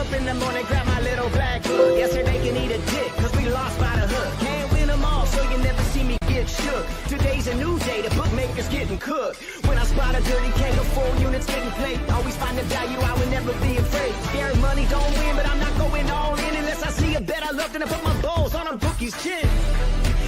up in the morning, grab my little black book. Yesterday can eat a dick, cause we lost by the hook. Can't win them all, so you never see me get shook. Today's a new day, the bookmaker's getting cooked. When I spot a dirty keg of 4 units getting played, always find the value, I would never be afraid. Scared money don't win, but I'm not going all in unless I see a bet I love, then I put my balls on a bookie's chin.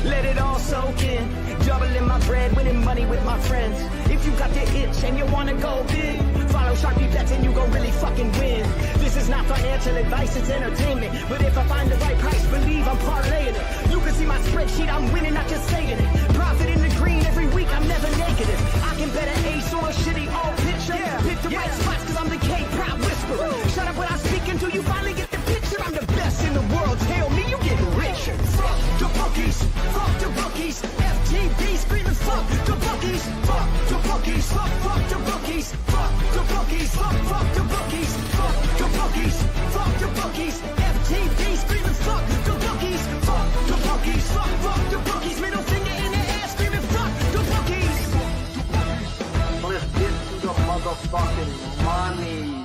Let it all soak in, doubling my bread, winning money with my friends. If you got the itch and you wanna go big, follow Sharpie bets and you gon' really fucking win. This is not financial advice, it's entertainment. But if I find the right price, believe I'm parlaying it. You can see my spreadsheet, I'm winning, not just saying it. Profit in the green every week, I'm never negative. I can bet an ace or a shitty all picture. Pick the right spots cause I'm the K-Prop whisperer. Shut up when I speak until you finally get the picture. I'm the best in the world, tell me you getting richer. Fuck the bookies, fuck the bookies. FTB screaming fuck the bookies, fuck the bookies, fuck the bookies, fuck the bookies, fuck the bookies, fuck the bookies, fuck the bookies. FTB screaming fuck the bookies, fuck the bookies, fuck the bookies. Middle finger in the air screaming fuck the bookies. Let's get to the motherfucking money.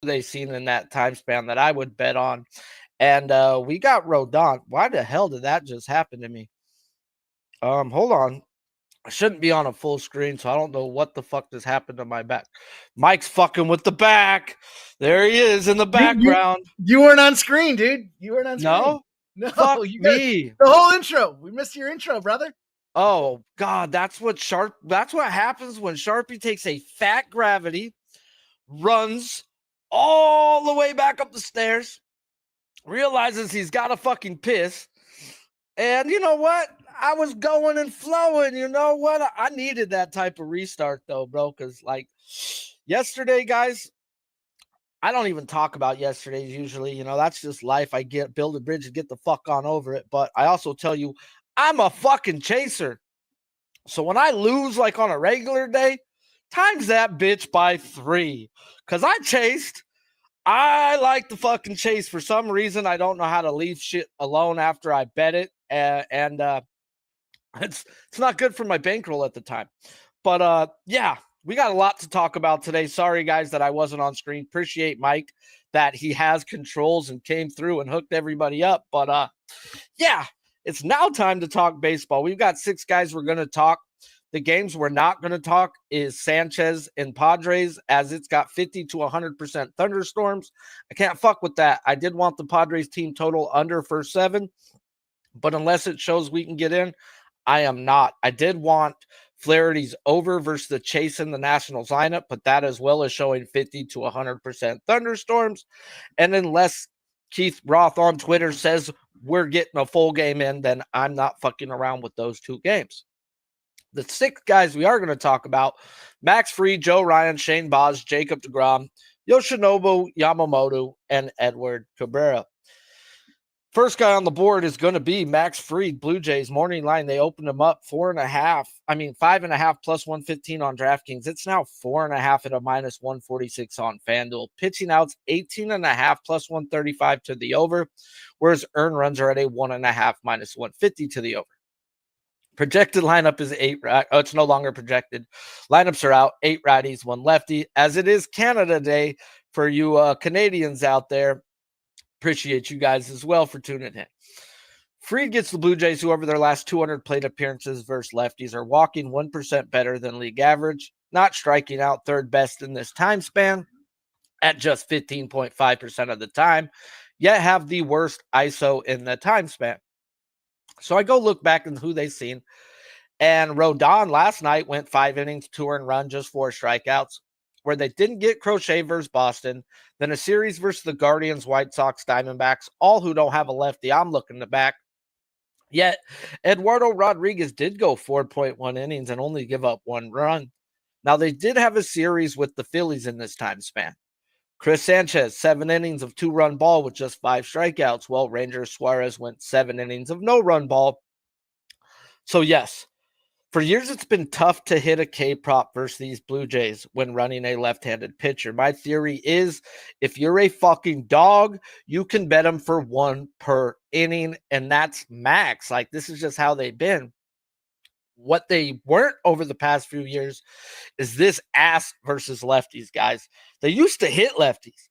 They seen in that time span that I would bet on. And we got Rodon. Why the hell did that just happen to me? Hold on. I shouldn't be on a full screen, so I don't know what the fuck just happened to my back. Mike's fucking with the back. There he is in the background. You weren't on screen, dude. You weren't on screen. No, fuck me. The whole intro. We missed your intro, brother. Oh God, that's what happens when Sharpie takes a fat gravity, runs all the way back up the stairs, realizes he's got to fucking piss. And you know what? I was going and flowing. You know what? I needed that type of restart though, bro. Cause like yesterday, guys, I don't even talk about yesterday's usually. You know, that's just life. I build a bridge and get the fuck on over it. But I also tell you, I'm a fucking chaser. So when I lose like on a regular day, times that bitch by 3. Cause I chased. I like to fucking chase for some reason. I don't know how to leave shit alone after I bet it. And it's not good for my bankroll at the time. But yeah, we got a lot to talk about today. Sorry, guys, that I wasn't on screen. Appreciate Mike that he has controls and came through and hooked everybody up. But yeah, it's now time to talk baseball. We've got 6 guys we're going to talk. The games we're not going to talk is Sanchez and Padres, as it's got 50 to 100% thunderstorms. I can't fuck with that. I did want the Padres team total under for 7, but unless it shows we can get in, I am not. I did want Flaherty's over versus the Chase in the Nationals lineup, but that as well is showing 50 to 100% thunderstorms. And unless Keith Roth on Twitter says we're getting a full game in, then I'm not fucking around with those 2 games. The 6 guys we are going to talk about: Max Fried, Joe Ryan, Shane Baz, Jacob deGrom, Yoshinobu Yamamoto, and Edward Cabrera. First guy on the board is going to be Max Fried, Blue Jays. Morning line, they opened him up 5.5 plus 115 on DraftKings. It's now 4.5 at a minus 146 on Fanduel. Pitching outs 18.5 plus 135 to the over, whereas earned runs are at a 1.5 minus 150 to the over. Projected lineup is 8. It's no longer projected. Lineups are out. 8 righties, 1 lefty. As it is Canada Day for you Canadians out there. Appreciate you guys as well for tuning in. Fried gets the Blue Jays, who over their last 200 plate appearances versus lefties are walking 1% better than league average, not striking out third best in this time span at just 15.5% of the time, yet have the worst ISO in the time span. So I go look back at who they've seen, and Rodon last night went 5 innings, 2 earned run, just 4 strikeouts, where they didn't get Crochet versus Boston, then a series versus the Guardians, White Sox, Diamondbacks, all who don't have a lefty. I'm looking to back. Yet, Eduardo Rodriguez did go 4.1 innings and only give up 1 run. Now, they did have a series with the Phillies in this time span. Chris Sanchez, 7 innings of 2-run ball with just 5 strikeouts, while Ranger Suarez went 7 innings of no-run ball. So, yes, for years, it's been tough to hit a K prop versus these Blue Jays when running a left-handed pitcher. My theory is if you're a fucking dog, you can bet them for 1 per inning, and that's max. Like, this is just how they've been. What they weren't over the past few years is this ass versus lefties, guys. They used to hit lefties.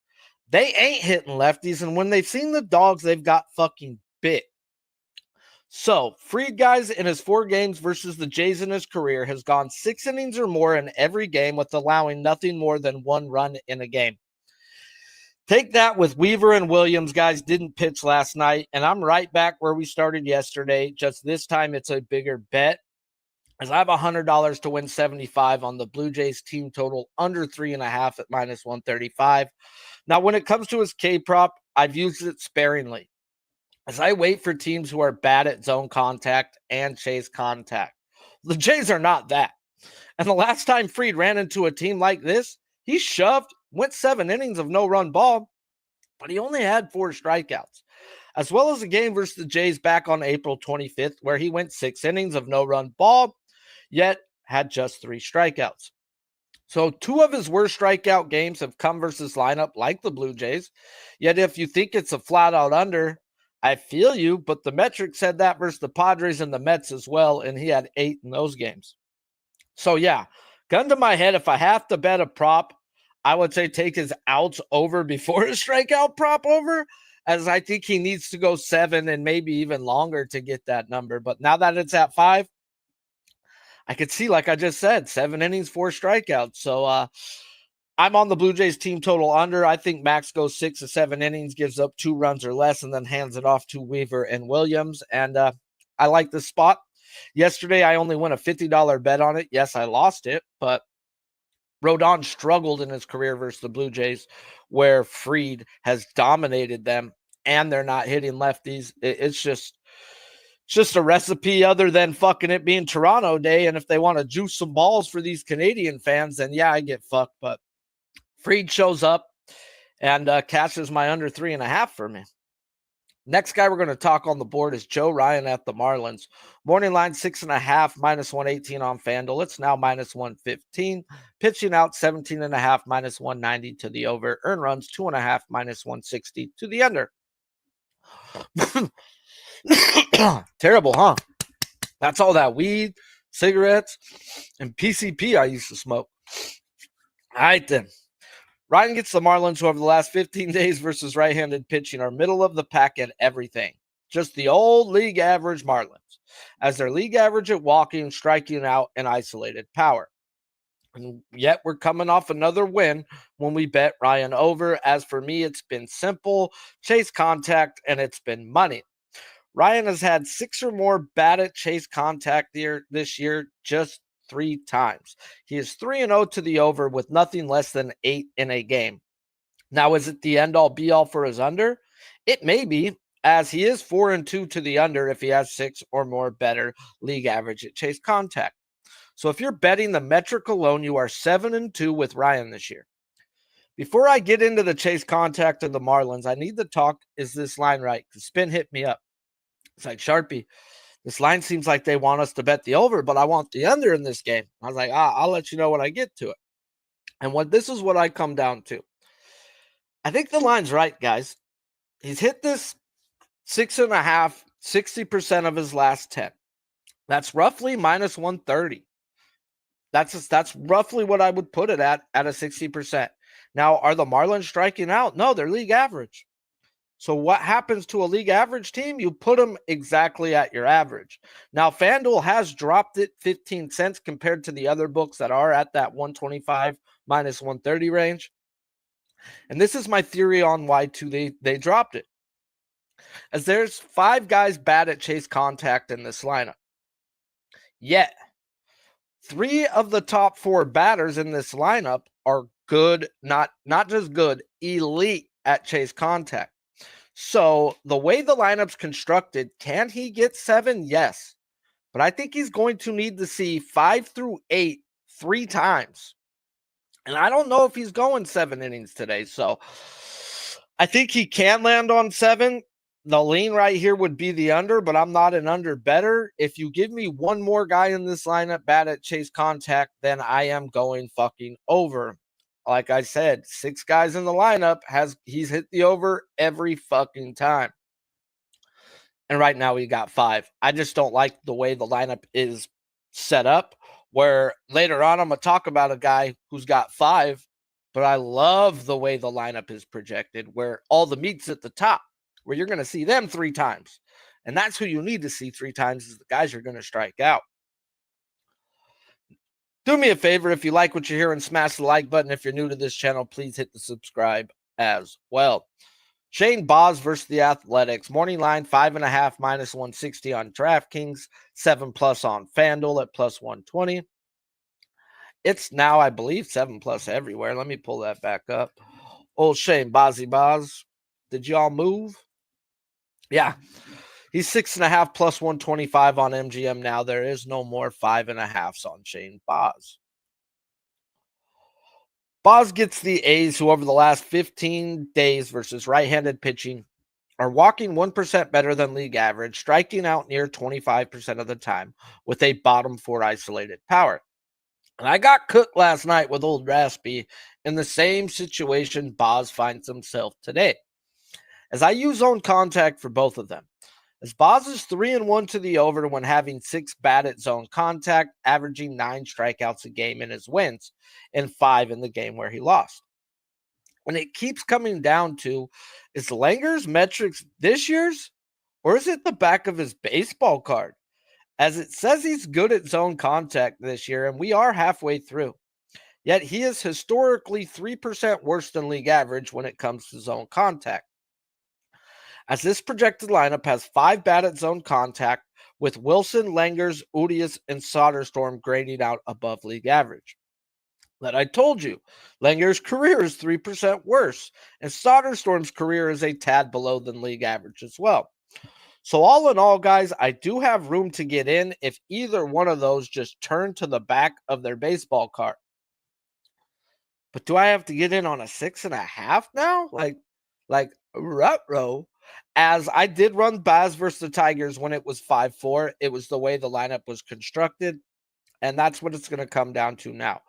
They ain't hitting lefties, and when they've seen the dogs, they've got fucking bit. So, Fried, guys, in his 4 games versus the Jays in his career, has gone 6 innings or more in every game with allowing nothing more than 1 run in a game. Take that with Weaver and Williams, guys, didn't pitch last night, and I'm right back where we started yesterday. Just this time, it's a bigger bet, as I have $100 to win 75 on the Blue Jays team total under 3.5 at minus 135. Now, when it comes to his K prop, I've used it sparingly, as I wait for teams who are bad at zone contact and chase contact. The Jays are not that. And the last time Fried ran into a team like this, he shoved, went 7 innings of no-run ball, but he only had 4 strikeouts, as well as a game versus the Jays back on April 25th, where he went 6 innings of no-run ball, yet had just 3 strikeouts. So 2 of his worst strikeout games have come versus lineup like the Blue Jays. Yet if you think it's a flat-out under, I feel you, but the metric said that versus the Padres and the Mets as well, and he had 8 in those games. So, yeah, gun to my head, if I have to bet a prop, I would say take his outs over before his strikeout prop over, as I think he needs to go 7 and maybe even longer to get that number. But now that it's at 5, I could see, like I just said, 7 innings, 4 strikeouts. So, I'm on the Blue Jays team total under. I think Max goes 6 to 7 innings, gives up 2 runs or less, and then hands it off to Weaver and Williams. And I like this spot. Yesterday, I only won a $50 bet on it. Yes, I lost it, but Rodon struggled in his career versus the Blue Jays, where Fried has dominated them, and they're not hitting lefties. It's just a recipe other than fucking it being Toronto Day. And if they want to juice some balls for these Canadian fans, then yeah, I get fucked. But Fried shows up and catches my under 3.5 for me. Next guy we're going to talk on the board is Joe Ryan at the Marlins. Morning line 6.5, minus 118 on Fanduel. It's now minus 115. Pitching out 17.5, minus 190 to the over. Earn runs 2.5, minus 160 to the under. Terrible, huh? That's all that weed, cigarettes, and PCP I used to smoke. All right, then. Ryan gets the Marlins, who over the last 15 days versus right-handed pitching are middle of the pack at everything. Just the old league average Marlins, as their league average at walking, striking out, and isolated power. And yet we're coming off another win when we bet Ryan over. As for me, it's been simple, chase contact, and it's been money. Ryan has had 6 or more bad at chase contact this year, just 3 times. He is 3-0 to the over with nothing less than 8 in a game. Now, is it the end-all be-all for his under? It may be, as he is 4-2 to the under if he has 6 or more better league average at chase contact. So if you're betting the metric alone, you are 7-2 with Ryan this year. Before I get into the chase contact of the Marlins, I need to talk, is this line right? Because Spin hit me up. It's like, Sharpie, this line seems like they want us to bet the over, but I want the under in this game. I was like, I'll let you know when I get to it. And this is what I come down to. I think the line's right, guys. He's hit this 6.5, 60% of his last 10. That's roughly minus 130. That's roughly what I would put it at a 60%. Now, are the Marlins striking out? No, they're league average. So what happens to a league average team? You put them exactly at your average. Now, Fanduel has dropped it 15 cents compared to the other books that are at that 125 minus 130 range. And this is my theory on why they dropped it. As there's 5 guys bad at chase contact in this lineup. Yet, 3 of the top 4 batters in this lineup are good, not just good, elite at chase contact. So the way the lineup's constructed, can he get 7? Yes. But I think he's going to need to see 5 through 8 3 times. And I don't know if he's going 7 innings today. So I think he can land on 7. The lean right here would be the under, but I'm not an under bettor. If you give me one more guy in this lineup bad at chase contact, then I am going fucking over. Like I said, 6 guys in the lineup, he's hit the over every fucking time. And right now we got 5. I just don't like the way the lineup is set up, where later on I'm going to talk about a guy who's got 5, but I love the way the lineup is projected, where all the meat's at the top, where you're going to see them 3 times. And that's who you need to see 3 times, is the guys you're going to strike out. Do me a favor, if you like what you're hearing, smash the like button. If you're new to this channel, please hit the subscribe as well. Shane Baz versus the Athletics. Morning line, 5.5 minus 160 on Draftkings, 7+ on Fanduel at plus 120. It's now, I believe, 7+ everywhere. Let me pull that back up. Old Shane Baz. Did y'all move? Yeah. He's 6.5 plus 125 on MGM now. There is no more 5.5s on Shane Baz. Baz gets the A's, who over the last 15 days versus right-handed pitching are walking 1% better than league average, striking out near 25% of the time with a bottom 4 isolated power. And I got cooked last night with old Raspy in the same situation Baz finds himself today, as I use zone contact for both of them. As Baz is 3-1 to the over when having 6 bad at zone contact, averaging 9 strikeouts a game in his wins and 5 in the game where he lost. And it keeps coming down to, is Langer's metrics this year's, or is it the back of his baseball card? As it says he's good at zone contact this year, and we are halfway through. Yet he is historically 3% worse than league average when it comes to zone contact. As this projected lineup has 5 bad at zone contact, with Wilson, Langers, Urias, and Soderstrom grading out above league average. That I told you, Langers' career is 3% worse, and Soderstrom's career is a tad below than league average as well. So all in all, guys, I do have room to get in if either one of those just turn to the back of their baseball card. But do I have to get in on a 6.5 now? Like ruh-roh. As I did run Baz versus the Tigers when it was 5-4. It was the way the lineup was constructed, and that's what it's going to come down to now.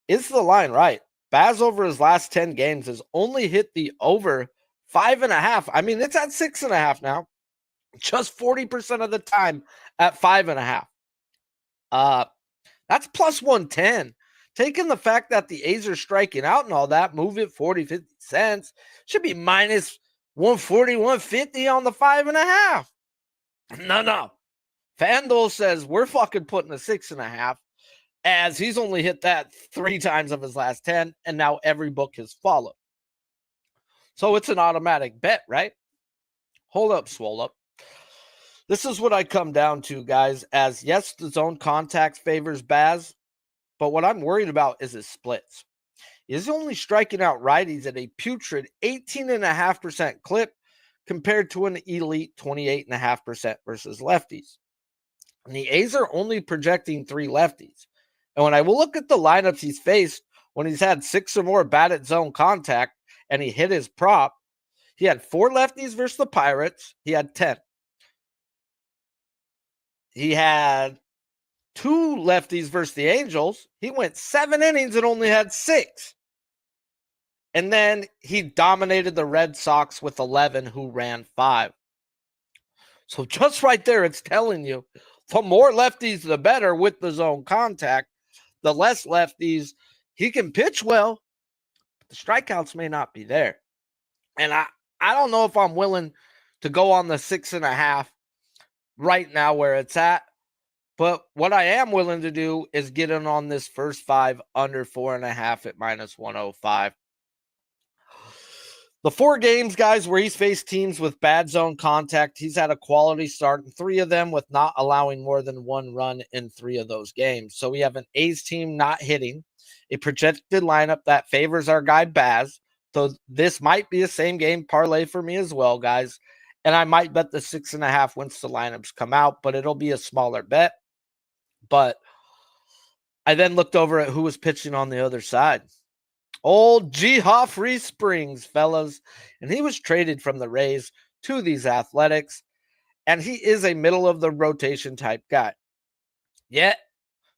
Is the line right? Baz over his last 10 games has only hit the over 5.5. I mean, it's at 6.5 now. Just 40% of the time at 5.5. That's plus 110. Taking the fact that the A's are striking out and all that, move it 40, 50 cents. Should be minus 140, 150 on the 5.5. No. Fanduel says we're fucking putting a 6.5, as he's only hit that 3 times of his last 10, and now every book has followed. So it's an automatic bet, right? Hold up, swole up. This is what I come down to, guys, as yes, the zone contact favors Baz, but what I'm worried about is his splits. He's only striking out righties at a putrid 18.5% clip compared to an elite 28.5% versus lefties. And the A's are only projecting 3 lefties. And when I will look at the lineups he's faced, when he's had 6 or more batted zone contact and he hit his prop. He had 4 lefties versus the Pirates. He had 10. He had 2 lefties versus the Angels. He went 7 innings and only had 6. And then he dominated the Red Sox with 11, who ran 5. So just right there, it's telling you the more lefties, the better with the zone contact. The less lefties, he can pitch well, but the strikeouts may not be there. And I don't know if I'm willing to go on the 6.5 right now where it's at. But what I am willing to do is get in on this first 5 under 4.5 at -105. The 4 games, guys, where he's faced teams with bad zone contact, he's had a quality start in 3 of them with not allowing more than 1 run in 3 of those games. So we have an A's team not hitting, a projected lineup that favors our guy Baz. So this might be a same game parlay for me as well, guys. And I might bet the 6.5 once the lineups come out, but it'll be a smaller bet. But I then looked over at who was pitching on the other side. Old G. Hoffrey Springs, fellas. And he was traded from the Rays to these Athletics. And he is a middle of the rotation type guy. Yet,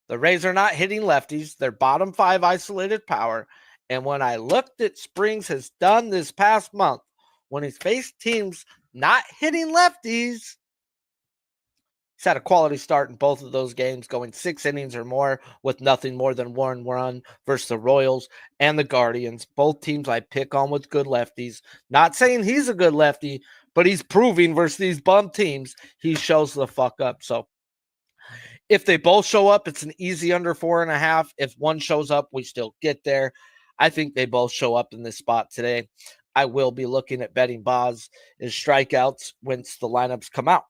the Rays are not hitting lefties. They're bottom 5 isolated power. And when I looked at Springs has done this past month, when he's faced teams not hitting lefties, he's had a quality start in both of those games, going 6 innings or more with nothing more than 1 run versus the Royals and the Guardians. Both teams I pick on with good lefties. Not saying he's a good lefty, but he's proving versus these bum teams, he shows the fuck up. So if they both show up, it's an easy under 4.5. If one shows up, we still get there. I think they both show up in this spot today. I will be looking at betting Boz and strikeouts once the lineups come out.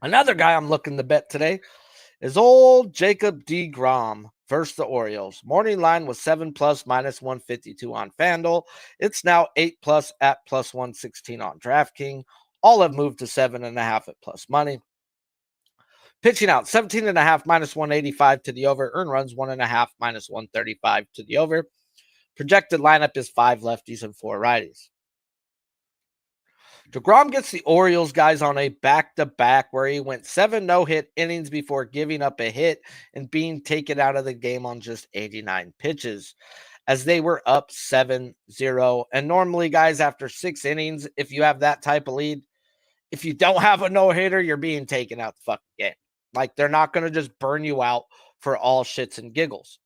Another guy I'm looking to bet today is old Jacob deGrom versus the Orioles. Morning line was 7+ -152 on Fanduel. It's now 8+ at +116 on Draftkings. All have moved to 7.5 at plus money. Pitching out 17.5 -185 to the over. Earn runs 1.5 -135 to the over. Projected lineup is 5 lefties and 4 righties. DeGrom gets the Orioles guys on a back-to-back where he went 7 no-hit innings before giving up a hit and being taken out of the game on just 89 pitches as they were up 7-0. And normally, guys, after 6 innings, if you have that type of lead, if you don't have a no-hitter, you're being taken out the fucking game. Like, they're not going to just burn you out for all shits and giggles.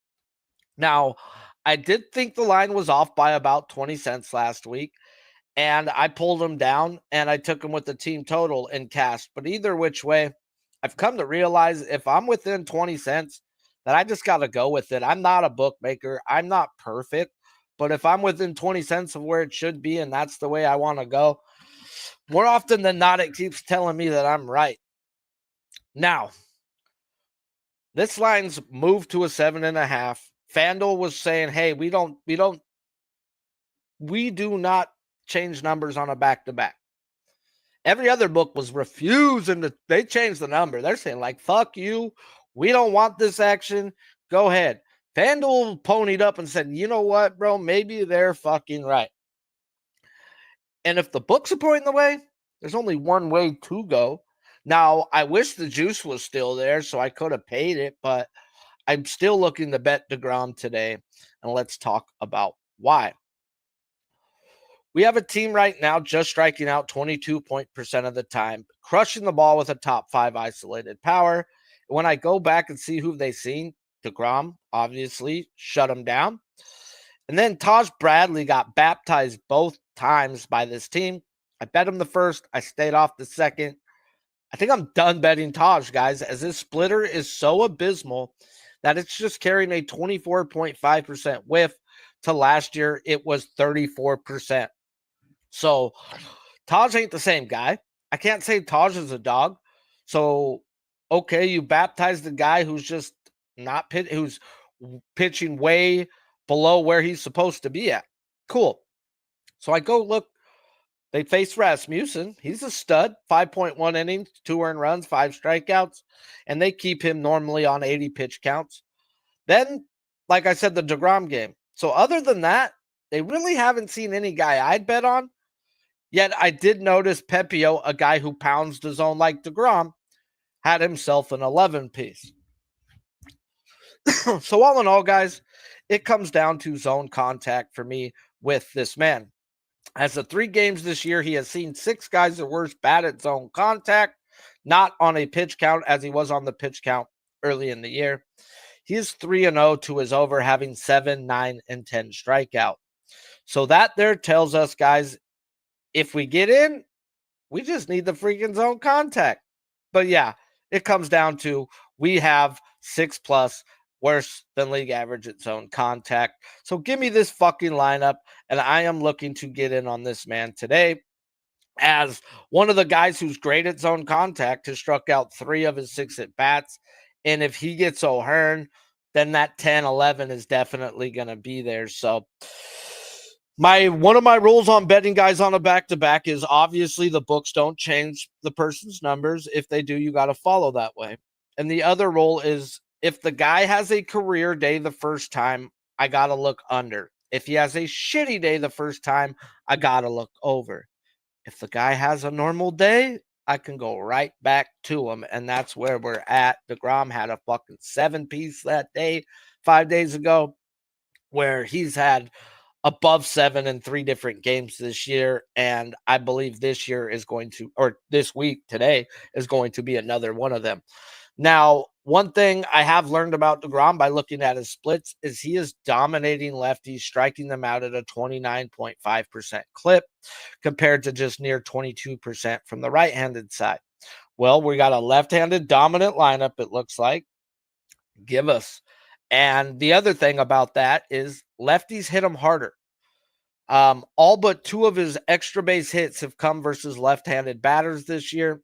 Now, I did think the line was off by about 20 cents last week. And I pulled him down and I took him with the team total and cashed. But either which way, I've come to realize if I'm within 20 cents, that I just got to go with it. I'm not a bookmaker. I'm not perfect. But if I'm within 20 cents of where it should be and that's the way I want to go, more often than not, it keeps telling me that I'm right. Now, this line's moved to a 7.5. Fanduel was saying, hey, we do not change numbers on a back-to-back. Every other book was refusing to, they changed the number. They're saying, like, fuck you. We don't want this action. Go ahead. FanDuel ponied up and said, you know what, bro? Maybe they're fucking right. And if the books are pointing the way, there's only one way to go. Now, I wish the juice was still there so I could have paid it, but I'm still looking to bet DeGrom today. And let's talk about why. We have a team right now just striking out 22% of the time, crushing the ball with a top 5 isolated power. When I go back and see who they've seen, DeGrom obviously shut him down. And then Taj Bradley got baptized both times by this team. I bet him the first. I stayed off the second. I think I'm done betting Taj, guys, as this splitter is so abysmal that it's just carrying a 24.5% whiff. To last year, it was 34%. So Taj ain't the same guy. I can't say Taj is a dog. So, okay, you baptized the guy who's just not who's pitching way below where he's supposed to be at. Cool. So I go look. They face Rasmussen. He's a stud. 5.1 innings, 2 earned runs, 5 strikeouts, and they keep him normally on 80 pitch counts. Then like I said, the DeGrom game. So other than that, they really haven't seen any guy I'd bet on. Yet I did notice Pepio, a guy who pounds the zone like DeGrom, had himself an 11 piece. So all in all, guys, it comes down to zone contact for me with this man. As of 3 games this year, he has seen 6 guys or worse bat at zone contact, not on a pitch count as he was on the pitch count early in the year. He is 3-0 to his over, having 7, 9, and 10 strikeout. So that there tells us, guys, if we get in, we just need the freaking zone contact. But yeah, it comes down to we have 6+ worse than league average at zone contact. So give me this fucking lineup, and I am looking to get in on this man today. As one of the guys who's great at zone contact has struck out 3 of his 6 at bats. And if he gets O'Hearn, then that 10-11 is definitely going to be there. So one of my rules on betting guys on a back-to-back is obviously the books don't change the person's numbers. If they do, you got to follow that way. And the other rule is if the guy has a career day the first time, I got to look under. If he has a shitty day the first time, I got to look over. If the guy has a normal day, I can go right back to him, and that's where we're at. DeGrom had a fucking 7-piece that day, 5 days ago, where he's had above 7 in 3 different games this year, and I believe this week, today, is going to be another one of them. Now, one thing I have learned about DeGrom by looking at his splits is he is dominating lefties, striking them out at a 29.5% clip compared to just near 22% from the right-handed side. Well, we got a left-handed dominant lineup, it looks like. Give us. And the other thing about that is lefties hit him harder. All but 2 of his extra base hits have come versus left-handed batters this year.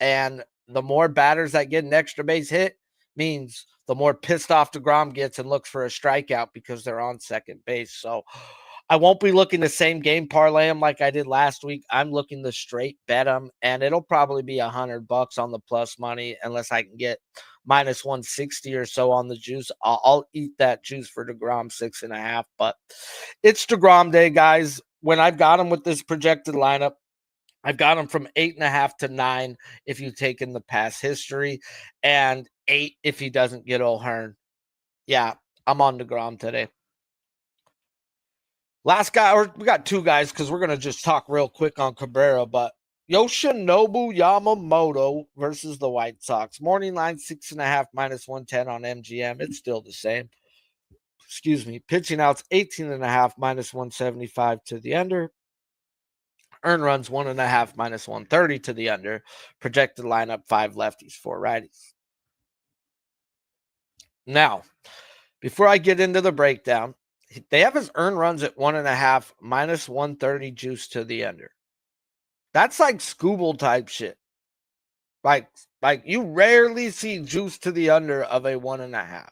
And the more batters that get an extra base hit means the more pissed off DeGrom gets and looks for a strikeout because they're on second base. So I won't be looking the same game parlay him like I did last week. I'm looking to straight bet him, and it'll probably be $100 on the plus money unless I can get minus 160 or so on the juice. I'll eat that juice for DeGrom 6.5, but it's DeGrom day, guys. When I've got him with this projected lineup, I've got him from 8.5 to 9 if you take in the past history, and 8 if he doesn't get O'Hearn. Yeah, I'm on DeGrom today. Last guy, or we got 2 guys because we're going to just talk real quick on Cabrera, but Yoshinobu Yamamoto versus the White Sox. Morning line 6.5 minus 110 on MGM. It's still the same. Excuse me. Pitching outs 18.5 minus 175 to the under. Earn runs 1.5 minus 130 to the under. Projected lineup 5 lefties, 4 righties. Now, before I get into the breakdown, they have his earn runs at 1.5 minus 130 juice to the under. That's like Scooble type shit. Like you rarely see juice to the under of a 1.5.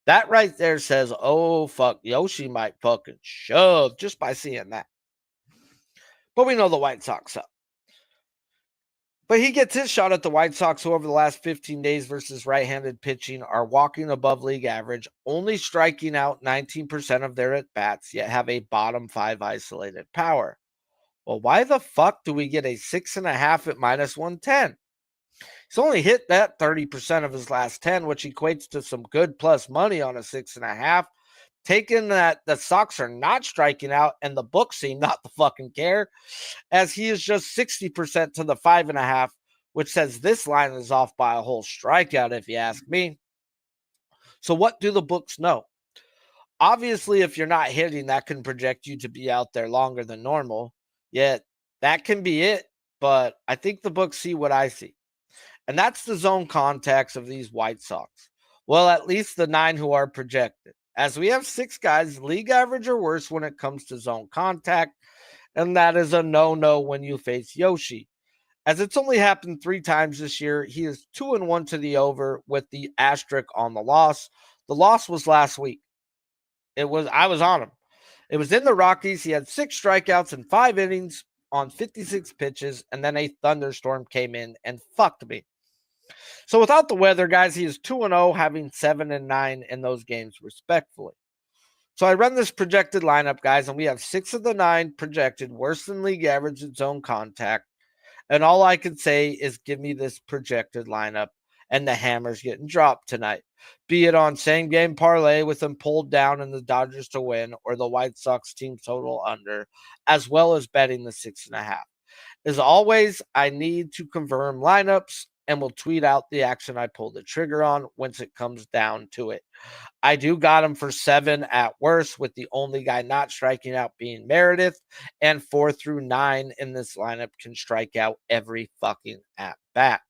That right there says, oh, fuck, Yoshi might fucking shove just by seeing that. But we know the White Sox up. But he gets his shot at the White Sox, who over the last 15 days versus right-handed pitching are walking above league average, only striking out 19% of their at-bats, yet have a bottom 5 isolated power. Well, why the fuck do we get a 6.5 at minus 110? He's only hit that 30% of his last 10, which equates to some good plus money on a 6.5. Taking that the Sox are not striking out and the books seem not to fucking care, as he is just 60% to the 5.5, which says this line is off by a whole strikeout, if you ask me. So what do the books know? Obviously, if you're not hitting, that can project you to be out there longer than normal. Yet that can be it, but I think the books see what I see. And that's the zone contacts of these White Sox. Well, at least the 9 who are projected. As we have 6 guys, league average or worse when it comes to zone contact, and that is a no-no when you face Yoshi. As it's only happened 3 times this year, he is 2-1 to the over with the asterisk on the loss. The loss was last week. I was on him. It was in the Rockies. He had 6 strikeouts in 5 innings on 56 pitches, and then a thunderstorm came in and fucked me. So without the weather, guys, he is 2-0, having 7 and 9 in those games, respectfully. So I run this projected lineup, guys, and we have 6 of the 9 projected, worse than league average in zone contact. And all I can say is give me this projected lineup, and the hammer's getting dropped tonight. Be it on same game parlay with them pulled down and the Dodgers to win, or the White Sox team total under, as well as betting the 6.5. As always, I need to confirm lineups, and will tweet out the action I pull the trigger on once it comes down to it. I do got him for 7 at worst, with the only guy not striking out being Meredith, and 4 through 9 in this lineup can strike out every fucking at bat.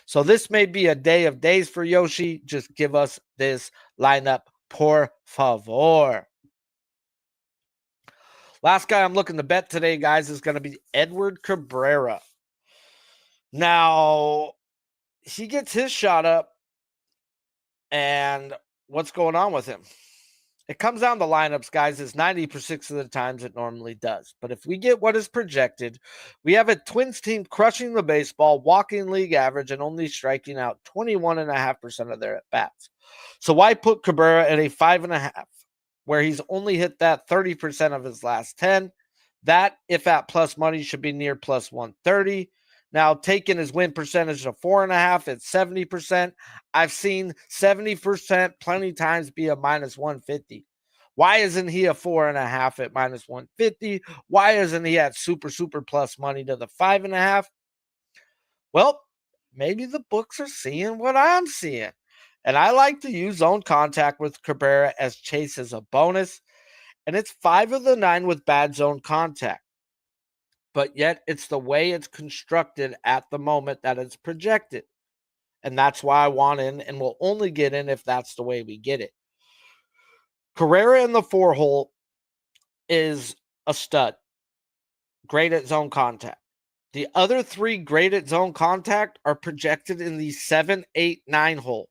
So this may be a day of days for Yoshi. Just give us this lineup, por favor. Last guy I'm looking to bet today, guys, is going to be Edward Cabrera. Now, he gets his shot up, and what's going on with him? It comes down to lineups, guys, as 90% of the times it normally does. But if we get what is projected, we have a Twins team crushing the baseball, walking league average, and only striking out 21.5% of their at-bats. So why put Cabrera at a 5.5, where he's only hit that 30% of his last 10? That, if at plus money, should be near plus 130. Now, taking his win percentage to 4.5 at 70%. I've seen 70% plenty times be a minus 150. Why isn't he a 4.5 at minus 150? Why isn't he at super plus money to the 5.5? Well, maybe the books are seeing what I'm seeing. And I like to use zone contact with Cabrera as chase as a bonus. And it's 5 of the 9 with bad zone contact. But yet it's the way it's constructed at the moment that it's projected. And that's why I want in, and we'll only get in if that's the way we get it. Carrera in the 4-hole is a stud. Great at zone contact. The other 3 great at zone contact are projected in the 7, 8, 9 hole.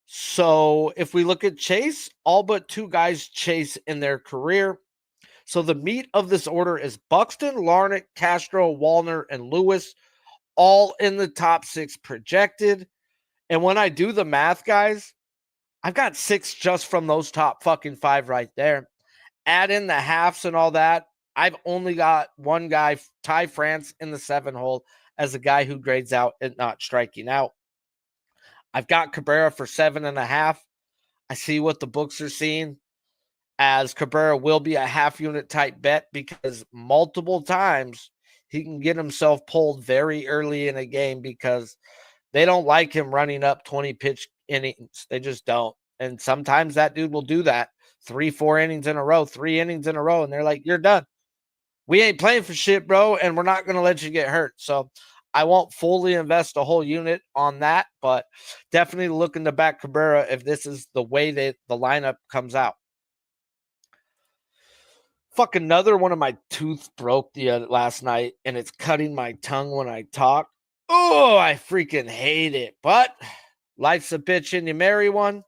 So if we look at chase, all but 2 guys chase in their career. So the meat of this order is Buxton, Larnach, Castro, Wallner, and Lewis, all in the top 6 projected. And when I do the math, guys, I've got 6 just from those top fucking 5 right there. Add in the halves and all that, I've only got one guy, Ty France, in the 7 hole as a guy who grades out at not striking out. I've got Cabrera for 7.5. I see what the books are seeing, as Cabrera will be a half unit type bet because multiple times he can get himself pulled very early in a game because they don't like him running up 20 pitch innings. They just don't. And sometimes that dude will do that 3-4 innings in a row, 3 innings in a row. And they're like, you're done. We ain't playing for shit, bro. And we're not going to let you get hurt. So I won't fully invest a whole unit on that, but definitely looking to back Cabrera if this is the way that the lineup comes out. Fuck, another one of my tooth broke last night, and it's cutting my tongue when I talk. Oh, I freaking hate it. But life's a bitch and you marry one.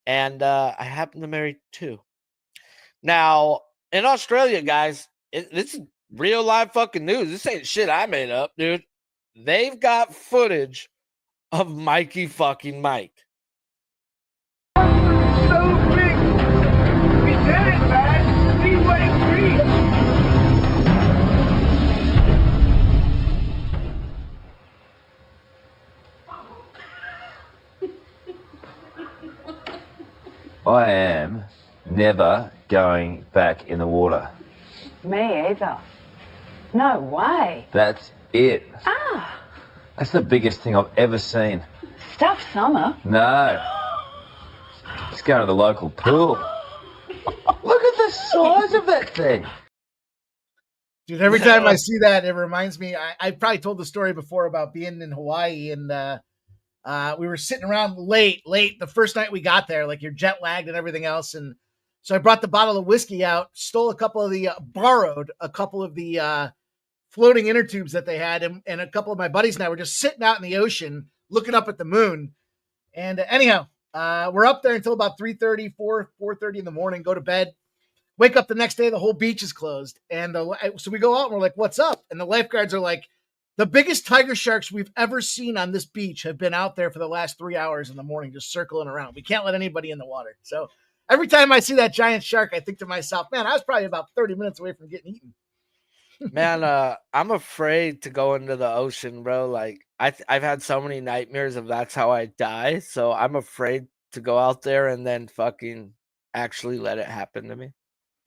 And I happen to marry 2. Now, in Australia, guys, this is real live fucking news. This ain't shit I made up, dude. They've got footage of Mikey fucking Mike. I am never going back in the water. Me either. No way. That's it. Ah, That's the biggest thing I've ever seen. stuff summer. No. Let's go to the local pool. Look at the size of that thing. Dude, every time I see that, it reminds me. I probably told the story before about being in Hawaii, and we were sitting around late the first night we got there, like you're jet lagged and everything else. And so I brought the bottle of whiskey out, borrowed a couple of the floating inner tubes that they had. And a couple of my buddies and I were just sitting out in the ocean looking up at the moon. And anyhow, we're up there until about 3:30, 4:30 in the morning, go to bed, wake up the next day, the whole beach is closed. And so we go out and we're like, what's up? And the lifeguards are like, The biggest tiger sharks we've ever seen on this beach have been out there for the last 3 hours in the morning, just circling around. We can't let anybody in the water. So every time I see that giant shark, I think to myself, man, I was probably about 30 minutes away from getting eaten. Man, I'm afraid to go into the ocean, bro. Like I've had so many nightmares of that's how I die. So I'm afraid to go out there and then fucking actually let it happen to me.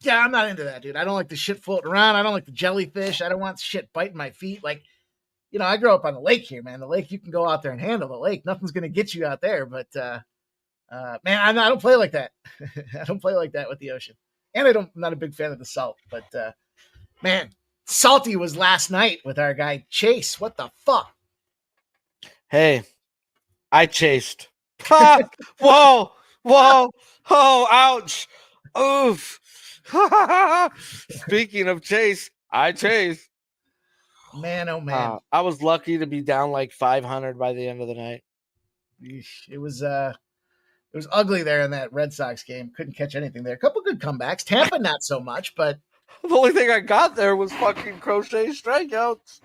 Yeah, I'm not into that, dude. I don't like the shit floating around. I don't like the jellyfish. I don't want shit biting my feet. Like, I grew up on the lake here, man. The lake, you can go out there and handle the lake. Nothing's going to get you out there. But, man, I don't play like that. I don't play like that with the ocean. And I'm not a big fan of the salt. But, man, salty was last night with our guy Chase. What the fuck? Hey, I chased. Ha! Whoa! Oh, ouch. Oof. Speaking of chase, I chased. Man, oh man. I was lucky to be down like 500 by the end of the night. It was ugly there in that Red Sox game. Couldn't catch anything there. A couple good comebacks. Tampa not so much, but the only thing I got there was fucking crochet strikeouts.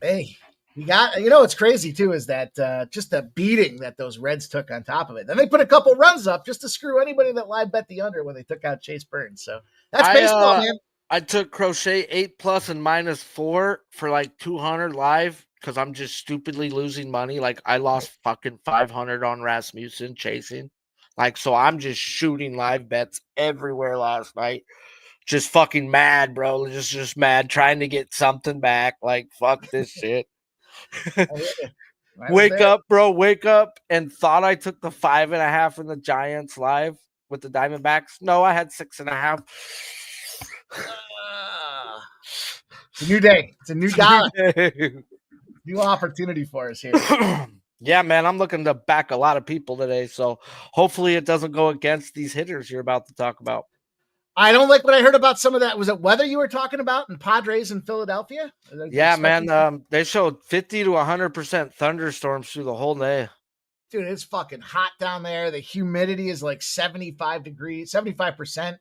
Hey, we got, what's crazy too is that just the beating that those Reds took on top of it. Then they put a couple runs up just to screw anybody that live bet the under when they took out Chase Burns. So that's baseball, man. I took crochet 8+ and -4 for like 200 live because I'm just stupidly losing money. Like I lost fucking 500 on Rasmussen chasing. Like, so I'm just shooting live bets everywhere last night. Just fucking mad, bro. Just mad, trying to get something back. Like, fuck this shit. Wake up, bro. Wake up and thought I took the 5.5 in the Giants live with the Diamondbacks. No, I had 6.5. It's a new day. It's a new dollar. New opportunity for us here. Yeah, man. I'm looking to back a lot of people today. So hopefully it doesn't go against these hitters you're about to talk about. I don't like what I heard about some of that. Was it weather you were talking about in Padres in Philadelphia? Yeah, man. They showed 50 to 100% thunderstorms through the whole day. Dude, it's fucking hot down there. The humidity is like 75 degrees, 75%.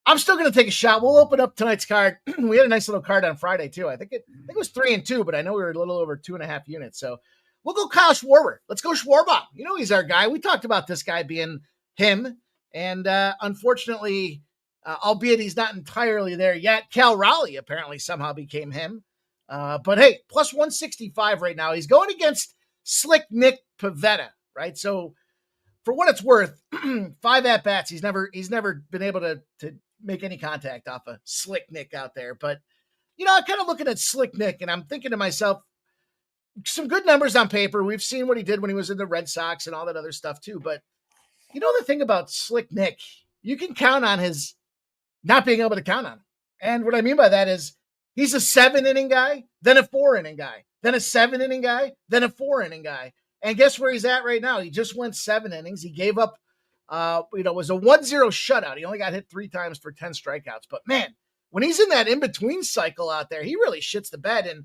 I'm still going to take a shot. We'll open up tonight's card. We had a nice little card on Friday too. I think it was 3-2, but I know we were a little over 2.5 units. So we'll go Kyle Schwarber. Let's go Schwarber. He's our guy. We talked about this guy being him. And unfortunately, albeit he's not entirely there yet, Cal Raleigh apparently somehow became him. But hey, plus 165 right now. He's going against Slick Nick Pivetta, right? So for what it's worth, 5 at-bats. He's never been able to make any contact off of Slick Nick out there. But, I'm kind of looking at Slick Nick, and I'm thinking to myself, some good numbers on paper. We've seen what he did when he was in the Red Sox and all that other stuff too. But, the thing about Slick Nick, you can count on his not being able to count on him. And what I mean by that is he's a 7-inning guy, then a 4-inning guy, then a 7-inning guy, then a 4-inning guy. And guess where he's at right now? He just went 7 innings. He gave up, it was a 1-0 shutout. He only got hit 3 times for 10 strikeouts. But man, when he's in that in-between cycle out there, he really shits the bed. And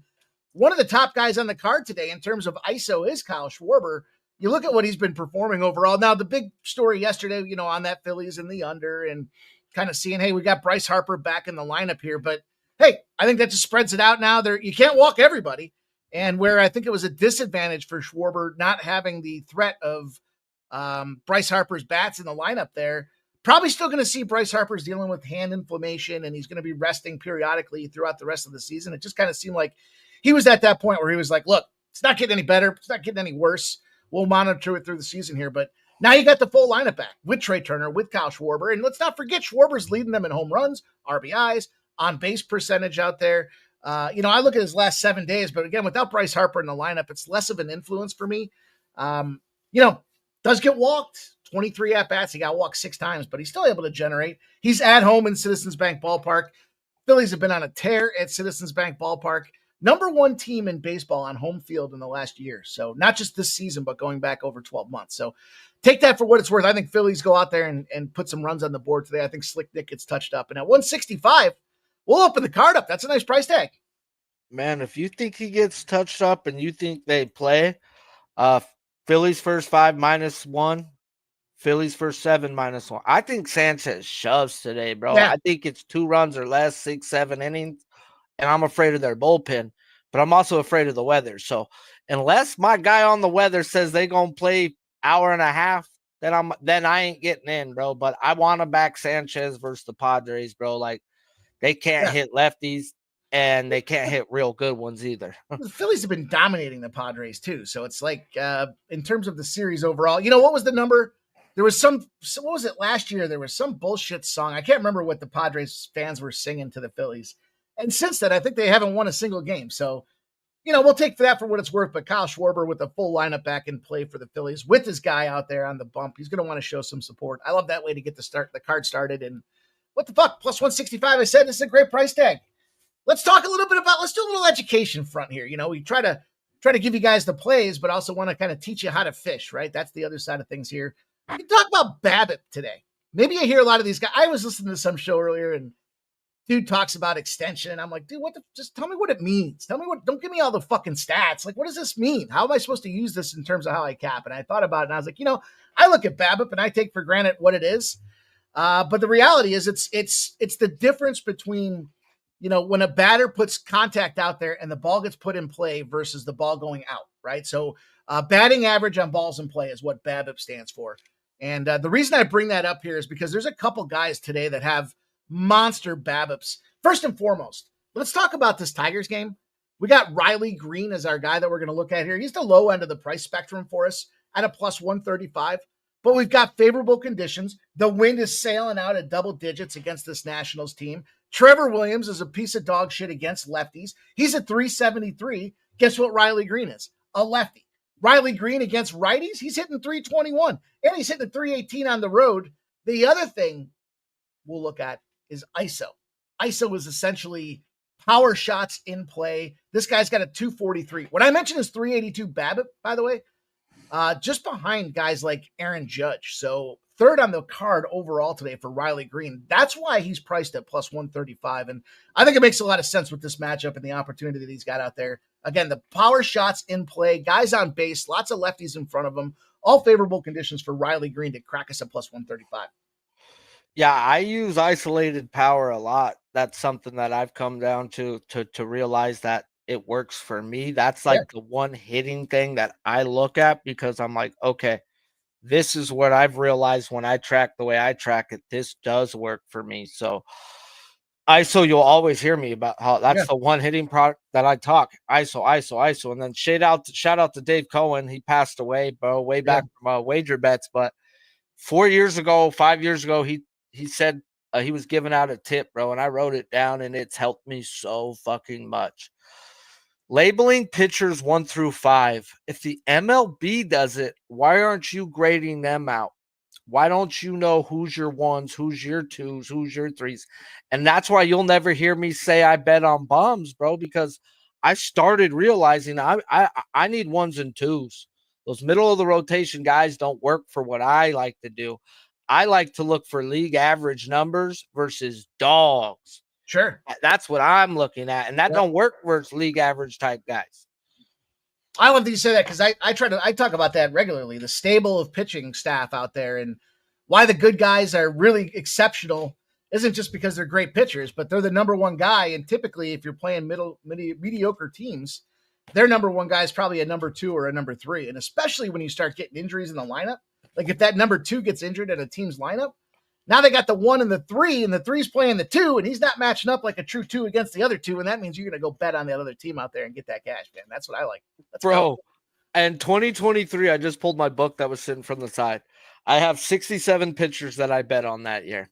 one of the top guys on the card today in terms of ISO is Kyle Schwarber. You look at what he's been performing overall. Now, the big story yesterday, on that Phillies and the under and kind of seeing, hey, we got Bryce Harper back in the lineup here. But hey, I think that just spreads it out now. You can't walk everybody. And where I think it was a disadvantage for Schwarber not having the threat of Bryce Harper's bats in the lineup there, probably still going to see Bryce Harper's dealing with hand inflammation and he's going to be resting periodically throughout the rest of the season. It just kind of seemed like he was at that point where he was like, look, it's not getting any better. It's not getting any worse. We'll monitor it through the season here. But now you got the full lineup back with Trey Turner, with Kyle Schwarber. And let's not forget Schwarber's leading them in home runs, RBIs, on base percentage out there. I look at his last 7 days, but again, without Bryce Harper in the lineup, it's less of an influence for me. Does get walked, 23 at-bats. He got walked 6 times, but he's still able to generate. He's at home in Citizens Bank Ballpark. Phillies have been on a tear at Citizens Bank Ballpark. Number 1 team in baseball on home field in the last year. So not just this season, but going back over 12 months. So take that for what it's worth. I think Phillies go out there and put some runs on the board today. I think Slick Nick gets touched up. And at 165, we'll open the card up. That's a nice price tag. Man, if you think he gets touched up and you think they play, Phillies first 5 -1, Phillies first 7 -1. I think Sanchez shoves today, bro. Yeah. I think it's 2 runs or less, 6-7 innings, and I'm afraid of their bullpen but I'm also afraid of the weather. So unless my guy on the weather says they gonna play hour and a half, then I ain't getting in, bro. But I want to back Sanchez versus the Padres, bro. Like they can't hit lefties and they can't hit real good ones either. The Phillies have been dominating the Padres too. So it's like in terms of the series overall, what was the number? There was what was it last year? There was some bullshit song. I can't remember what the Padres fans were singing to the Phillies. And since then, I think they haven't won a single game. So, we'll take that for what it's worth. But Kyle Schwarber with the full lineup back in play for the Phillies with his guy out there on the bump. He's going to want to show some support. I love that way to get the card started. And what the fuck? Plus 165. I said this is a great price tag. Let's talk a little bit let's do a little education front here. We try to give you guys the plays, but also want to kind of teach you how to fish, right? That's the other side of things here. We can talk about BABIP today. Maybe you hear a lot of these guys. I was listening to some show earlier and dude talks about extension. And I'm like, dude, just tell me what it means. Don't give me all the fucking stats. Like, what does this mean? How am I supposed to use this in terms of how I cap? And I thought about it and I was like, I look at BABIP and I take for granted what it is. But the reality is it's the difference between, when a batter puts contact out there and the ball gets put in play versus the ball going out, right? So batting average on balls in play is what BABIP stands for. And the reason I bring that up here is because there's a couple guys today that have monster BABIPs. First and foremost, let's talk about this Tigers game. We got Riley Green as our guy that we're going to look at here. He's the low end of the price spectrum for us at a plus 135. But we've got favorable conditions. The wind is sailing out at double digits against this Nationals team. Trevor Williams is a piece of dog shit against lefties. He's at 373. Guess what Riley Green is? A lefty. Riley Green against righties, he's hitting 321. And he's hitting 318 on the road. The other thing we'll look at is ISO. ISO is essentially power shots in play. This guy's got a 243. What I mentioned is 382 BABIP, by the way, just behind guys like Aaron Judge. So third on the card overall today for Riley Green. That's why he's priced at plus 135. And I think it makes a lot of sense with this matchup and the opportunity that he's got out there. Again, the power shots in play, guys on base, lots of lefties in front of him, all favorable conditions for Riley Green to crack us at plus 135. Yeah, I use isolated power a lot. That's something that I've come down to realize that it works for me. That's like the one hitting thing that I look at because I'm like, okay, this is what I've realized when I track the way I track it. This does work for me. So ISO, you'll always hear me about how that's the one hitting product that I talk. ISO. And then shout out to Dave Cohen. He passed away, bro, way back from Wager Bets. But 5 years ago, he said he was giving out a tip, bro, and I wrote it down, and it's helped me so fucking much. Labeling pitchers 1 through 5. If the MLB does it, why aren't you grading them out? Why don't you know who's your 1s, who's your 2s, who's your 3s? And that's why you'll never hear me say I bet on bombs, bro, because I started realizing I need 1s and 2s. Those middle of the rotation guys don't work for what I like to do. I like to look for league average numbers versus dogs. Sure. That's what I'm looking at. And that don't work versus league average type guys. I love that you say that because I talk about that regularly, the stable of pitching staff out there and why the good guys are really exceptional isn't just because they're great pitchers, but they're the number one guy. And typically if you're playing mediocre teams, their number one guy is probably a number 2 or a number 3. And especially when you start getting injuries in the lineup, like if that number 2 gets injured at a team's lineup, now they got the 1 and the 3, and the 3's playing the 2, and he's not matching up like a true 2 against the other 2, and that means you're going to go bet on the other team out there and get that cash, man. That's what I like. Let's go. And 2023, I just pulled my book that was sitting from the side. I have 67 pitchers that I bet on that year.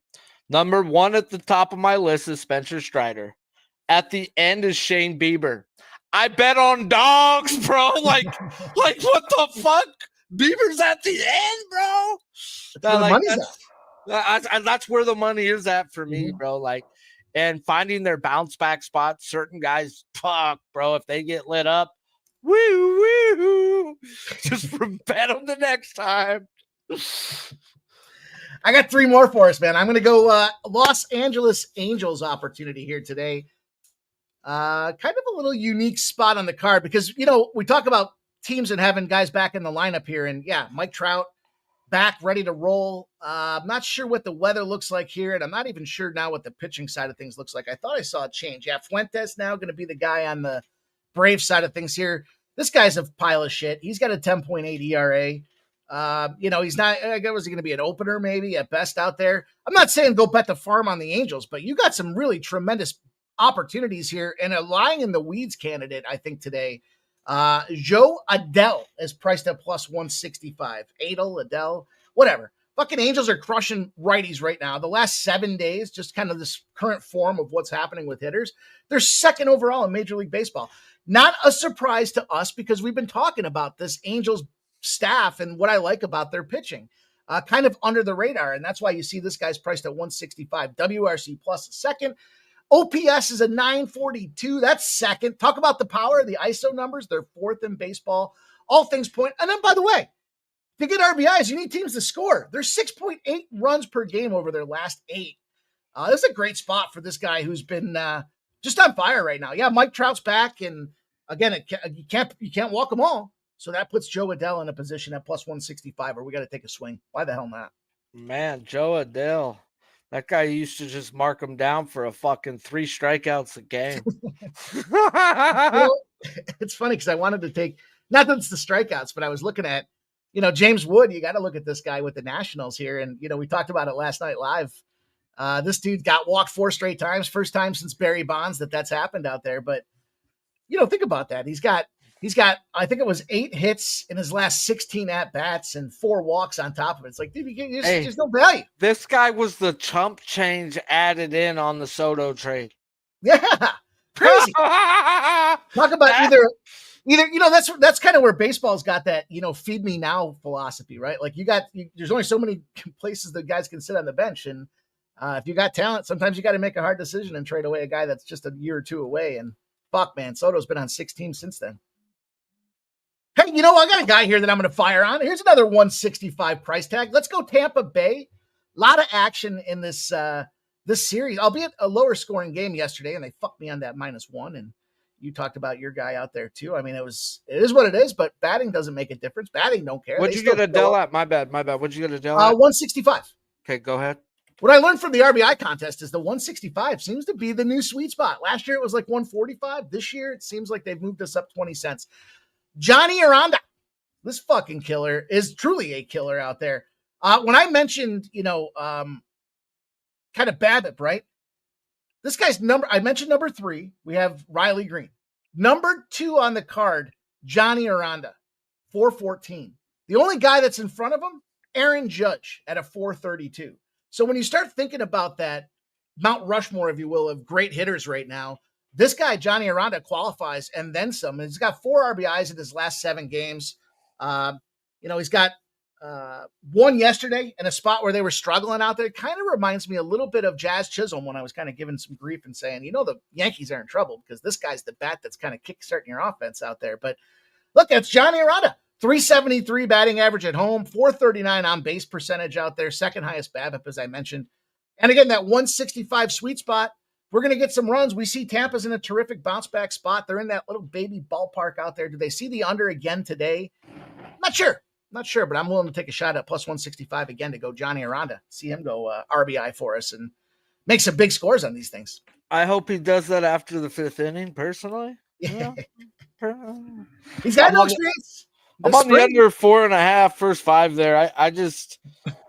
Number 1 at the top of my list is Spencer Strider. At the end is Shane Bieber. I bet on dogs, bro. Like what the fuck? Bieber's at the end, bro. That's where the money is at for me, bro. Like, and finding their bounce back spots. Certain guys, fuck, bro. If they get lit up, woo, just bet them the next time. I got 3 more for us, man. I'm going to go Los Angeles Angels opportunity here today. Kind of a little unique spot on the card because, we talk about teams and having guys back in the lineup here. And Mike Trout back, ready to roll. I'm not sure what the weather looks like here. And I'm not even sure now what the pitching side of things looks like. I thought I saw a change. Fuentes now going to be the guy on the Brave side of things here. This guy's a pile of shit. He's got a 10.8 ERA. He's not, I guess, was he going to be an opener maybe at best out there? I'm not saying go bet the farm on the Angels, but you got some really tremendous opportunities here, and a lying in the weeds candidate, I think, today. Joe Adele is priced at plus 165. Adele, whatever. Fucking Angels are crushing righties right now. The last 7 days, just kind of this current form of what's happening with hitters. They're second overall in Major League Baseball. Not a surprise to us because we've been talking about this Angels staff and what I like about their pitching. Kind of under the radar, and that's why you see this guy's priced at 165. WRC plus a second. OPS is a 942. That's second. Talk about the power of the ISO numbers. They're fourth in baseball. All things point. And then, by the way, to get RBIs, you need teams to score. They're 6.8 runs per game over their last 8. This is a great spot for this guy who's been just on fire right now. Yeah, Mike Trout's back, and again, you can't walk them all. So that puts Joe Adele in a position at plus 165, or we got to take a swing. Why the hell not? Man, Joe Adele. That guy used to just mark him down for a fucking 3 strikeouts a game. It's funny because I wanted to take, not that it's the strikeouts, but I was looking at, James Wood. You got to look at this guy with the Nationals here. And, we talked about it last night live. This dude got walked 4 straight times. First time since Barry Bonds that's happened out there. But, think about that. He's got, I think it was 8 hits in his last 16 at-bats and 4 walks on top of it. It's like, dude, there's no value. This guy was the chump change added in on the Soto trade. Yeah, crazy. Talk about either, that's kind of where baseball's got that, feed me now philosophy, right? Like there's only so many places that guys can sit on the bench. And if you got talent, sometimes you got to make a hard decision and trade away a guy that's just a year or 2 away. And fuck, man, Soto's been on 6 teams since then. Hey, I got a guy here that I'm going to fire on. Here's another 165 price tag. Let's go Tampa Bay. A lot of action in this series, albeit a lower scoring game yesterday, and they fucked me on that -1. And you talked about your guy out there too. I mean, it is what it is, but batting doesn't make a difference. Batting don't care. What'd you get Adele at? My bad. What'd you get Adele at? 165. Okay, go ahead. What I learned from the RBI contest is the 165 seems to be the new sweet spot. Last year it was like 145. This year it seems like they've moved us up 20 cents. Johnny Aranda, this fucking killer, is truly a killer out there. When I mentioned, kind of BABIP, right? This guy's I mentioned number 3. We have Riley Green. Number 2 on the card, Johnny Aranda, 414. The only guy that's in front of him, Aaron Judge at a 432. So when you start thinking about that Mount Rushmore, if you will, of great hitters right now, this guy, Johnny Aranda, qualifies and then some. He's got 4 RBIs in his last 7 games. He's got 1 yesterday in a spot where they were struggling out there. It kind of reminds me a little bit of Jazz Chisholm when I was kind of giving some grief and saying, the Yankees are in trouble because this guy's the bat that's kind of kickstarting your offense out there. But look, it's Johnny Aranda. 373 batting average at home, 439 on base percentage out there, second highest BABIP, as I mentioned. And again, that 165 sweet spot, we're going to get some runs. We see Tampa's in a terrific bounce back spot. They're in that little baby ballpark out there. Do they see the under again today? Not sure, but I'm willing to take a shot at plus 165 again to go Johnny Aranda. See him go RBI for us and make some big scores on these things. I hope he does that after the 5th inning, personally. Yeah. He's got no experience. I'm on the under 4.5 first 5 there. I just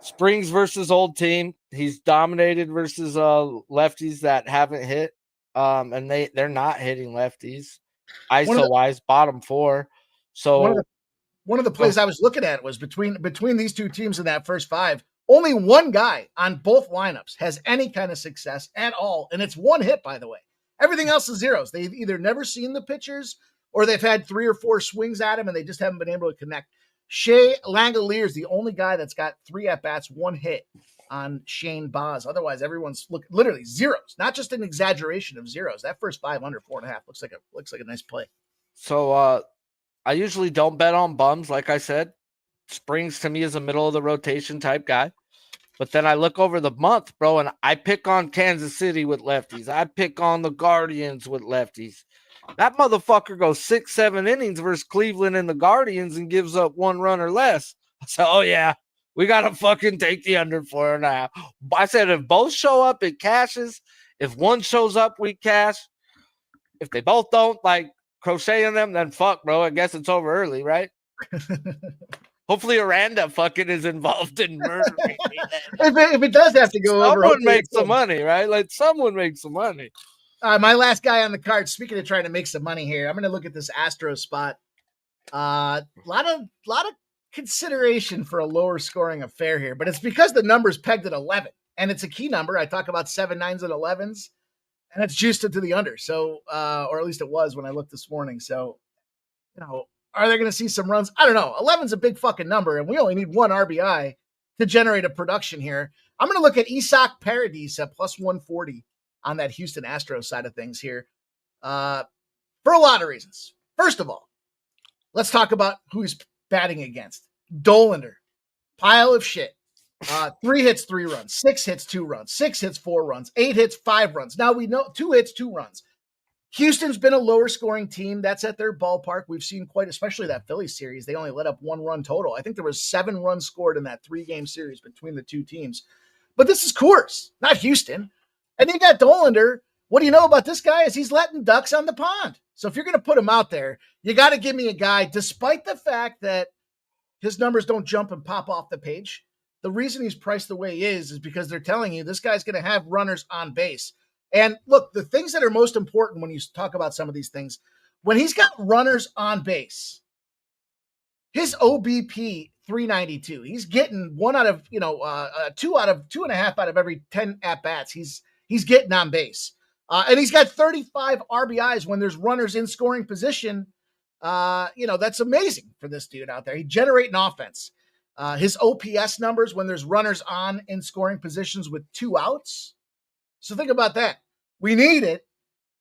Springs versus old team. He's dominated versus lefties that haven't hit. And they're not hitting lefties. ISO wise, bottom 4. So one of the plays I was looking at was between these 2 teams in that first 5. Only one guy on both lineups has any kind of success at all, and it's 1 hit, by the way. Everything else is zeros. They've either never seen the pitchers or they've had 3 or 4 swings at him and they just haven't been able to connect. Shea Langolier is the only guy that's got 3 at-bats, 1 hit on Shane Baz. Otherwise, everyone's literally zeros, not just an exaggeration of zeros. That first 5 under 4.5 looks like a nice play. So I usually don't bet on bums, like I said. Springs to me is a middle of the rotation type guy. But then I look over the month, bro, and I pick on Kansas City with lefties. I pick on the Guardians with lefties. That motherfucker goes 6-7 innings versus Cleveland and the Guardians and gives up 1 run or less. So, oh yeah, we got to fucking take the under 4.5. I said, if both show up, it cashes. If one shows up, we cash. If they both don't, like, crocheting them, then fuck, bro. I guess it's over early, right? Hopefully Aranda fucking is involved in murdering me. If it does have to go over, someone makes some money, right? Like someone makes some money. My last guy on the card, speaking of trying to make some money here, I'm going to look at this Astro spot. A lot of consideration for a lower scoring affair here, but it's because the number's pegged at 11, and it's a key number. I talk about 7, 9s, and 11s, and it's juiced into the under. So, or at least it was when I looked this morning. So, are they going to see some runs? I don't know. 11's a big fucking number, and we only need 1 RBI to generate a production here. I'm going to look at Isak Paradis at plus 140 on that Houston Astros side of things here for a lot of reasons. First of all, let's talk about who he's batting against. Dolander, pile of shit. 3 hits, 3 runs, 6 hits, 2 runs, 6 hits, 4 runs, 8 hits, 5 runs. Now we know 2 hits, 2 runs. Houston's been a lower scoring team. That's at their ballpark. We've seen especially that Phillies series. They only let up 1 run total. I think there was 7 runs scored in that 3-game series between the two teams. But this is Coors, not Houston. And you got Dolander. What do you know about this guy is he's letting ducks on the pond. So if you're going to put him out there, you got to give me a guy, despite the fact that his numbers don't jump and pop off the page. The reason he's priced the way he is because they're telling you this guy's going to have runners on base. And look, the things that are most important when you talk about some of these things, when he's got runners on base, his OBP 392, he's getting 2 out of 2.5 out of every 10 at bats. He's getting on base. And he's got 35 RBIs when there's runners in scoring position. That's amazing for this dude out there. He's generating offense. His OPS numbers when there's runners on in scoring positions with 2 outs. So think about that. We need it.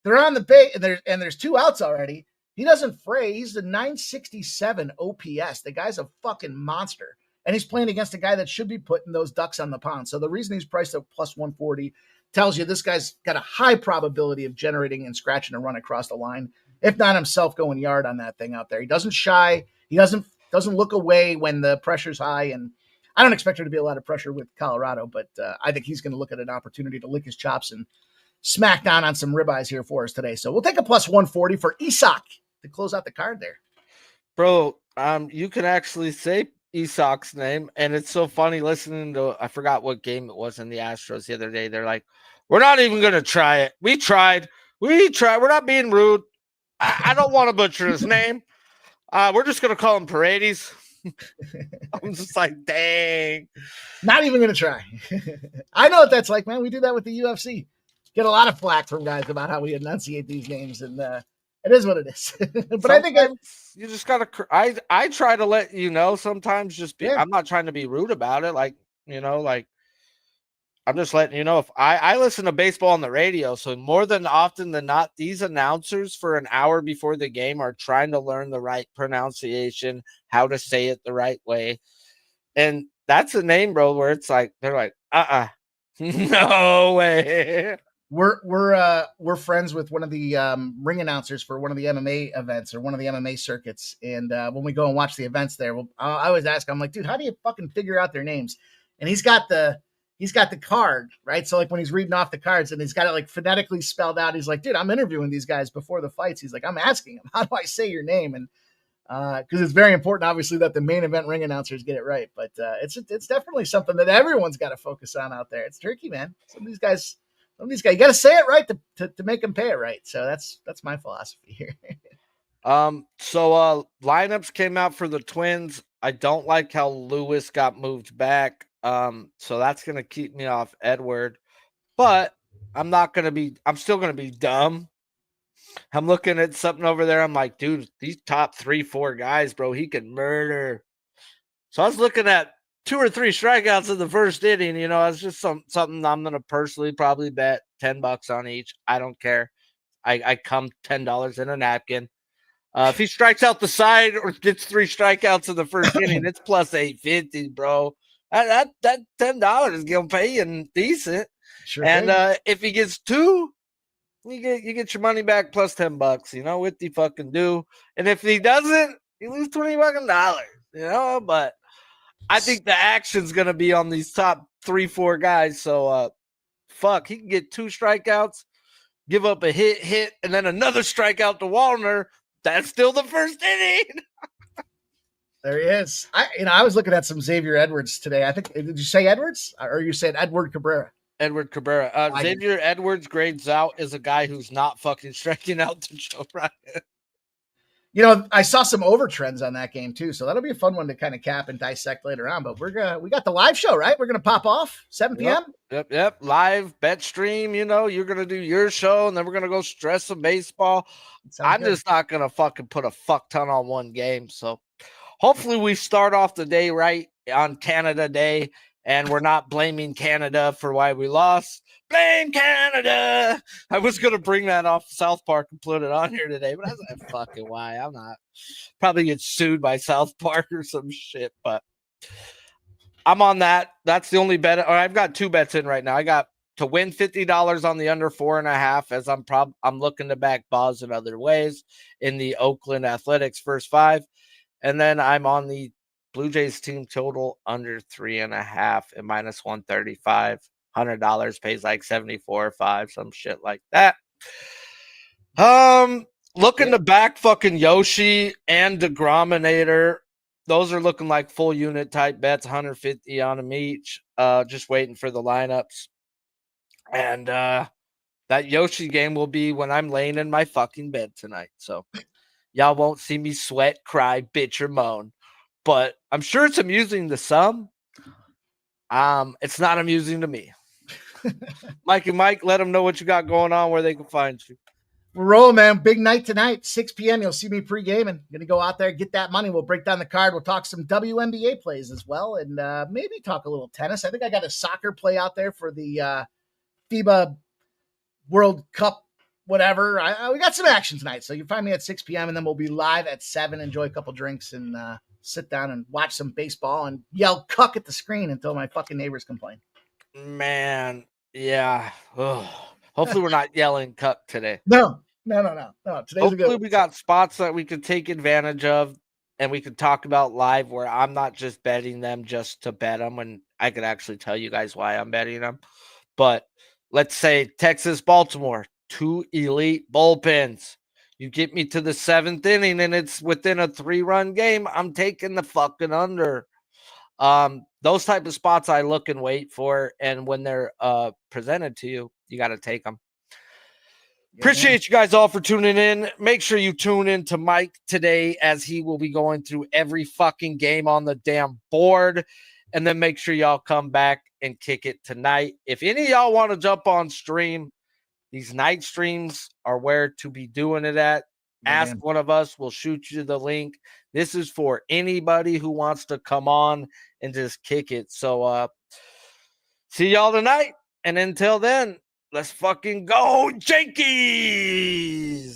They're on the base, and there's 2 outs already. He doesn't fray. He's a 967 OPS. The guy's a fucking monster. And he's playing against a guy that should be putting those ducks on the pond. So the reason he's priced at plus 140 tells you this guy's got a high probability of generating and scratching a run across the line, if not himself going yard on that thing out there. He doesn't shy. He doesn't look away when the pressure's high. And I don't expect there to be a lot of pressure with Colorado, but I think he's going to look at an opportunity to lick his chops and smack down on some ribeyes here for us today. So we'll take a plus 140 for Isak to close out the card there. Bro, you can actually say Isak's name, and it's so funny listening to, I forgot what game it was in the Astros the other day. They're like, we're not even going to try it. We tried. We're not being rude. I don't want to butcher his name. We're just going to call him Paredes. I'm just like, dang. Not even going to try. I know what that's like, man. We do that with the UFC. Get a lot of flack from guys about how we enunciate these names, and it is what it is. But sometimes I think you just got to, I try to let you know sometimes I'm not trying to be rude about it. Like, I'm just letting you know if I listen to baseball on the radio. So more than often than not, these announcers for an hour before the game are trying to learn the right pronunciation, how to say it the right way. And that's a name, bro, where it's like, they're like, no way. We're friends with one of the ring announcers for one of the MMA events or one of the MMA circuits. And when we go and watch the events there, I always ask, I'm like, dude, how do you fucking figure out their names? And he's got the card, right? So like when he's reading off the cards and he's got it like phonetically spelled out, he's like, dude, I'm interviewing these guys before the fights. He's like, I'm asking them, how do I say your name? And because it's very important, obviously, that the main event ring announcers get it right. But it's definitely something that everyone's got to focus on out there. It's tricky, man. Some of these guys, you got to say it right to make them pay it right. So that's my philosophy here. So lineups came out for the Twins. I don't like how Lewis got moved back. So that's going to keep me off Edward, but I'm still going to be dumb. I'm looking at something over there. I'm like, dude, these top 3-4 guys, bro, he can murder. So I was looking at 2 or 3 strikeouts in the first inning. It's just something I'm going to personally probably bet $10 on each. I don't care. I come $10 in a napkin. If he strikes out the side or gets 3 strikeouts in the first inning, it's plus 850, bro. That $10 is gonna pay you decent. Sure. And if he gets 2, you get your money back plus $10. What the fucking do? And if he doesn't, you lose $20. But I think the action's gonna be on these top 3-4 guys. So he can get 2 strikeouts, give up a hit, and then another strikeout to Wallner. That's still the first inning. There he is. I was looking at some Xavier Edwards today. I think, did you say Edwards or you said Edward Cabrera? Edward Cabrera. Xavier Edwards grades out as a guy who's not fucking striking out to Joe Ryan. I saw some over trends on that game too, so that'll be a fun one to kind of cap and dissect later on. But we got the live show, right? We're gonna pop off 7 p.m. Yep. Live bet stream. You're gonna do your show, and then we're gonna go stress some baseball. I'm just not gonna fucking put a fuck ton on one game. So hopefully we start off the day right on Canada Day, and we're not blaming Canada for why we lost. Blame Canada. I was going to bring that off South Park and put it on here today, but I was like, fucking why? I'm not. Probably get sued by South Park or some shit, but I'm on that. That's the only bet. Or I've got 2 bets in right now. I got to win $50 on the under 4.5 as I'm looking to back Buzz in other ways in the Oakland Athletics first 5. And then I'm on the Blue Jays team total under 3.5 at minus 135. $100 pays like 74 or 5, some shit like that. Looking to back fucking Yoshi and DeGrominator. Those are looking like full unit type bets, 150 on them each. Just waiting for the lineups. And that Yoshi game will be when I'm laying in my fucking bed tonight. So y'all won't see me sweat, cry, bitch, or moan. But I'm sure it's amusing to some. It's not amusing to me. Mike and Mike, let them know what you got going on, where they can find you. We're rolling, man. Big night tonight, 6 p.m. You'll see me pre-gaming. Going to go out there, get that money. We'll break down the card. We'll talk some WNBA plays as well, and maybe talk a little tennis. I think I got a soccer play out there for the FIBA World Cup, whatever. We got some action tonight, so you can find me at 6 p.m., and then we'll be live at 7, enjoy a couple drinks, and sit down and watch some baseball and yell cuck at the screen until my fucking neighbors complain. Man, yeah. Ugh. Hopefully we're not yelling cuck today. No. Today's Hopefully we got spots that we can take advantage of, and we can talk about live where I'm not just betting them just to bet them, and I could actually tell you guys why I'm betting them. But let's say Texas, Baltimore, 2 elite bullpens. You get me to the 7th inning and it's within a 3-run game, I'm taking the fucking under. Those type of spots I look and wait for, and when they're presented to you, you got to take them. Yeah, appreciate you guys all for tuning in. Make sure you tune in to Mike today, as he will be going through every fucking game on the damn board. And then make sure y'all come back and kick it tonight. If any of y'all want to jump on stream, these night streams are where to be doing it at. Ask one of us. We'll shoot you the link. This is for anybody who wants to come on and just kick it. So see y'all tonight. And until then, let's fucking go, Yankees!